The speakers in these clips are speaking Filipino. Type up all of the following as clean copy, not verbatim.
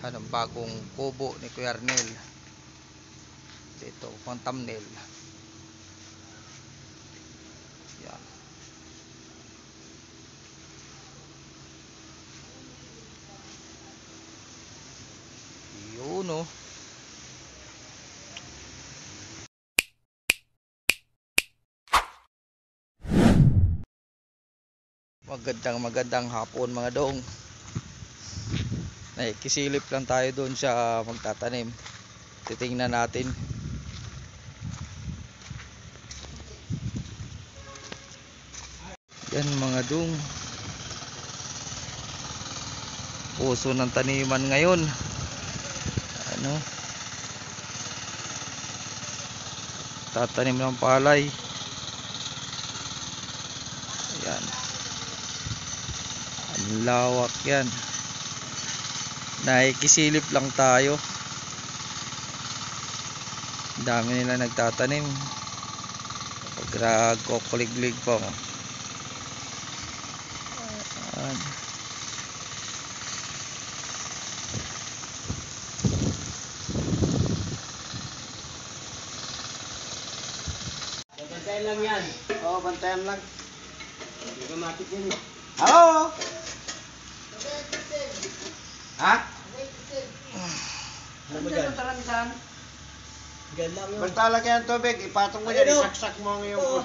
Anong bagong kubo ni Kuya Arnel. Dito, pang thumbnail. Yan. Yun oh. Magandang hapon mga dong. Kisilip lang tayo doon sa magtatanim. Titingnan natin. Yan mga dong. Puso ng taniman ngayon. Ano? Tatanim ng palay. Ayan. Ang lawak yan. Nakikisilip lang tayo. Dami nila nagtatanim. Pag kukuliglig po. Ayan. Bantayan lang yan. Oo, bantayan lang. Hindi ka matik yan eh. Hello? Ha? Ano ba dyan? Basta lagyan ng tubig, ipatong mo dyan, isaksak mo yung...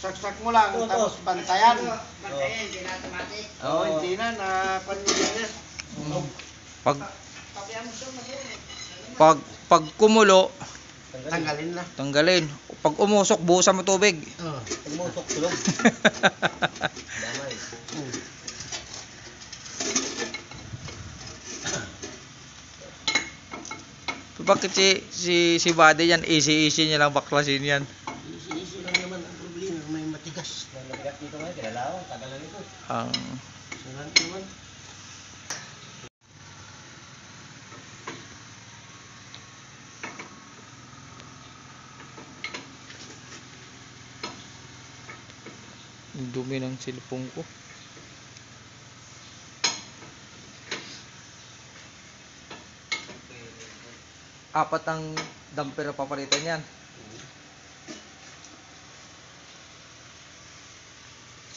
Saksak mo lang, tapos bantayan. Bantayan, hindi na automatic. Oo, hindi na, napanilin na. Pag kumulo, tanggalin. Pag umusok, buhusan mo tubig. Pag umusok, tulog. Damay. Bakit si Buddy yan, easy niya lang baklasin yan. Easy lang naman ang problema, may matigas. Nalagat dito ngayon, kinalawang, tagal lang ito. Salan naman. Ang dumi ng cellphone ko. Apat ang damper na papalitan yan.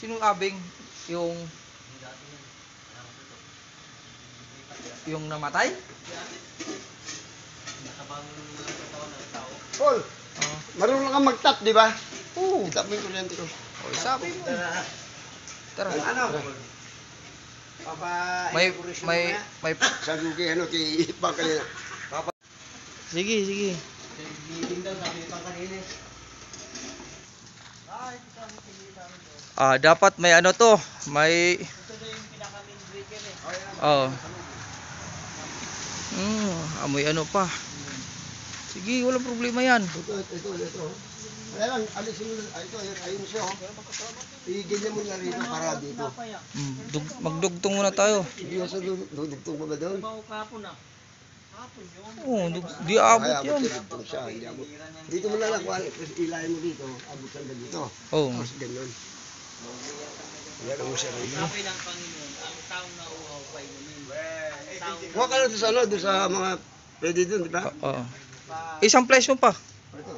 Sinong abing? Yung namatay? Paul, marunong kang mag-tap, di ba? Oo. Itap mo yung kuryente ko. Sabi mo. Tara. Ano? May Sabi ko ano, kay Ipang kanina. Sige. Hindi daw, sabi Ipang kanina. Dapat may ano to, may Ito na yung pinaka-main breaker amoy ano pa. Sige, walang problema yan. Ito. Kaya lang, alisin mo na. Ito, ayun siya. Iganyan mo na rito para dito. Magdugtong muna tayo. Hindi mo sa dudugtong mo ba doon? Di abot yan. Dito mo na lang, ilayin mo dito, abot ka dito. Tapos ganyan. Yan ang siya rito. Sabi ng Panginoon, ang taong nauuhaw pa inumin. Huwag ka lang doon sa mga pwede doon, di ba? Isang place mo pa. Ito.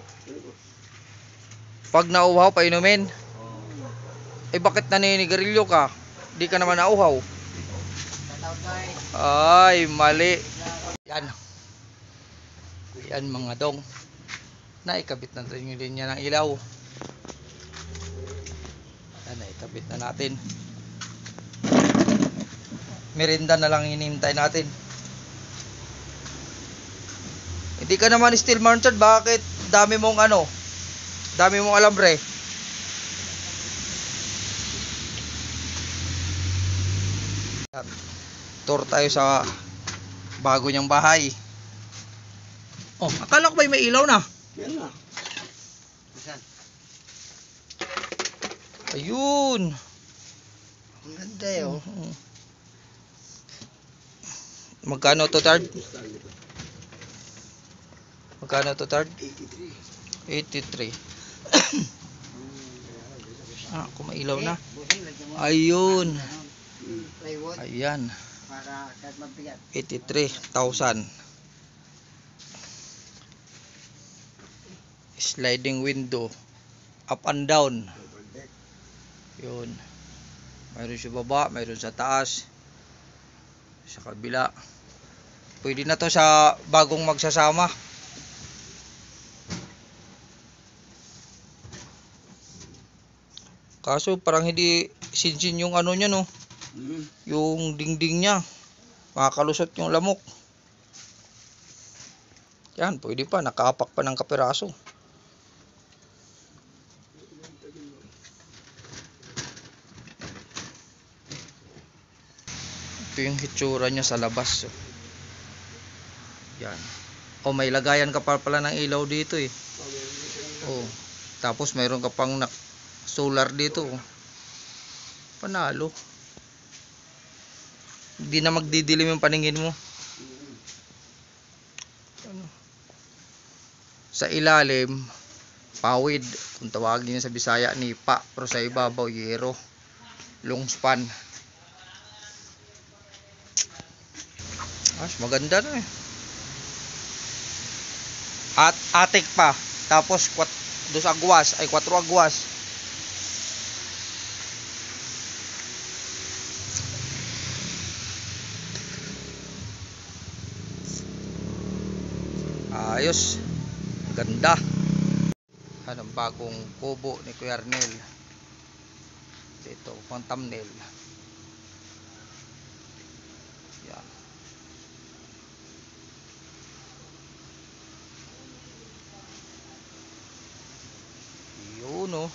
Pag nauhaw, painumin. Bakit naninigarilyo ka? Di ka naman nauhaw. Ay, mali. Yan mga dong. Naikabit na rin yung linya ng ilaw. Naikabit na natin. Merinda na lang hinihintay natin. Hindi ka naman steel mounted. Bakit? Dami mong alambre. Tour tayo sa bago niyang bahay. Akala ko ba may ilaw na? Yan na. Ayun. Ang ganda yun. Magkano to, Tard? Magkano to, Tard? 83. Kung may ilaw na. Ayun. Ayan. para kahit mabigat. 83,000. Sliding window, up and down. Yun. Mayroon sa baba, mayroon sa taas, sa kabila. Pwede na to sa bagong magsasama. Kaso parang hindi sinsin yung ano niya, no? Yung dingding niya. Makakalusot yung lamok. Yan, pwede pa. Nakaapak pa ng kapiraso. Ito yung hitsura niya sa labas. Yan. Oh, may lagayan ka pa pala ng ilaw dito eh. Oh. Tapos mayroon ka pang solar dito. Panalo. Hindi na magdidilim yung paningin mo. Ano? Sa ilalim, pawid. Kung tawagin niya sa Bisaya, nipa. Pero sa ibabaw, yero. Long span. Maganda na eh. At atik pa. Tapos 4 agwas. Ayos. Ganda. Anong bagong kubo ni Kuya Arnel. Dito, pang thumbnail. Yan. Yun oh.